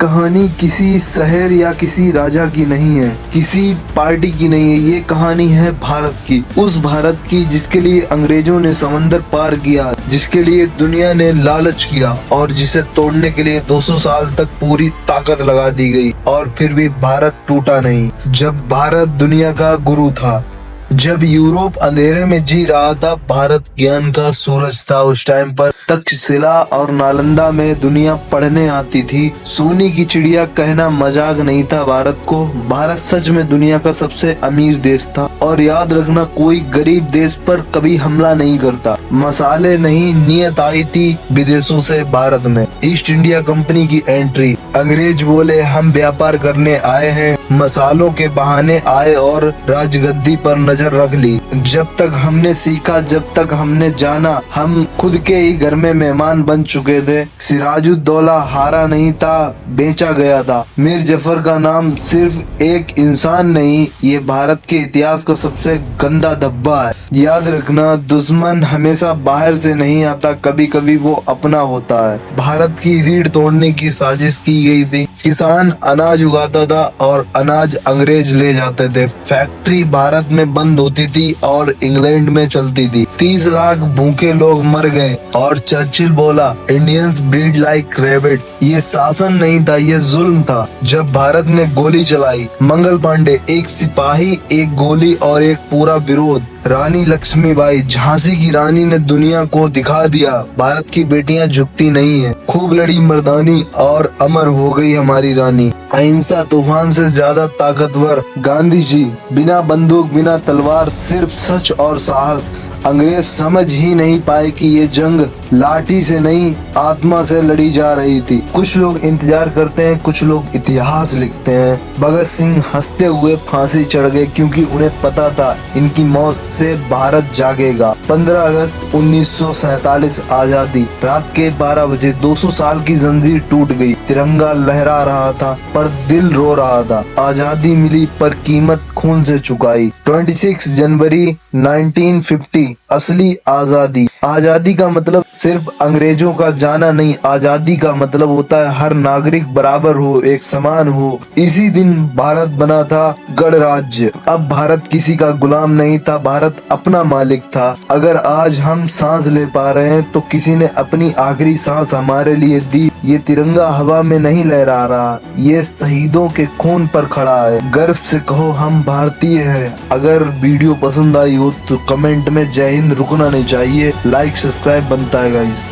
कहानी किसी शहर या किसी राजा की नहीं है, किसी पार्टी की नहीं है। ये कहानी है भारत की, उस भारत की जिसके लिए अंग्रेजों ने समंदर पार किया, जिसके लिए दुनिया ने लालच किया और जिसे तोड़ने के लिए 200 साल तक पूरी ताकत लगा दी गई और फिर भी भारत टूटा नहीं। जब भारत दुनिया का गुरु था, जब यूरोप अंधेरे में जी रहा था, भारत ज्ञान का सूरज था। उस टाइम पर तक्षशिला और नालंदा में दुनिया पढ़ने आती थी। सोने की चिड़िया कहना मजाक नहीं था भारत को। भारत सच में दुनिया का सबसे अमीर देश था। और याद रखना, कोई गरीब देश पर कभी हमला नहीं करता। मसाले नहीं, नियत आई थी विदेशों से भारत में। ईस्ट इंडिया कंपनी की एंट्री, अंग्रेज बोले हम व्यापार करने आए हैं, मसालों के बहाने आए और राजगद्दी पर नजर रख ली। जब तक हमने सीखा, जब तक हमने जाना, हम खुद के ही घर में मेहमान बन चुके थे। सिराजुद्दौला हारा नहीं था, बेचा गया था। मीर जफर का नाम सिर्फ एक इंसान नहीं, ये भारत के इतिहास का सबसे गंदा धब्बा है। याद रखना, दुश्मन हमेशा बाहर से नहीं आता, कभी कभी वो अपना होता है। भारत की रीढ़ तोड़ने की साजिश की गई थी। किसान अनाज उगाता था और अनाज अंग्रेज ले जाते थे। फैक्ट्री भारत में बंद होती थी और इंग्लैंड में चलती थी। 30 लाख भूखे लोग मर गए और चर्चिल बोला, इंडियंस ब्रीड लाइक रैबिट। ये शासन नहीं था, ये जुल्म था। जब भारत ने गोली चलाई, मंगल पांडे, एक सिपाही, एक गोली और एक पूरा विरोध। रानी लक्ष्मीबाई, झांसी की रानी, ने दुनिया को दिखा दिया भारत की बेटियां झुकती नहीं है। खूब लड़ी मर्दानी और अमर हो गई हमारी रानी। अहिंसा तूफान से ज्यादा ताकतवर गांधी जी, बिना बंदूक बिना तलवार, सिर्फ सच और साहस। अंग्रेज समझ ही नहीं पाए कि ये जंग लाठी से नहीं, आत्मा से लड़ी जा रही थी। कुछ लोग इंतजार करते हैं, कुछ लोग इतिहास लिखते हैं। भगत सिंह हंसते हुए फांसी चढ़ गए क्योंकि उन्हें पता था इनकी मौत से भारत जागेगा। 15 अगस्त 1947 आजादी, रात के 12 बजे 200 साल की जंजीर टूट गई। तिरंगा लहरा रहा था पर दिल रो रहा था। आजादी मिली पर कीमत खून से चुकाई। 26 जनवरी 1950, असली आजादी। आजादी का मतलब सिर्फ अंग्रेजों का जाना नहीं, आजादी का मतलब होता है हर नागरिक बराबर हो, एक समान हो। इसी दिन भारत बना था गणराज्य। अब भारत किसी का गुलाम नहीं था, भारत अपना मालिक था। अगर आज हम सांस ले पा रहे हैं तो किसी ने अपनी आखिरी सांस हमारे लिए दी। ये तिरंगा हवा में नहीं लहरा रहा, ये शहीदों के खून पर खड़ा है। गर्व से कहो हम भारतीय हैं। अगर वीडियो पसंद आई हो तो कमेंट में जय हिंद रुकना नहीं चाहिए। लाइक सब्सक्राइब बनता है गाइस।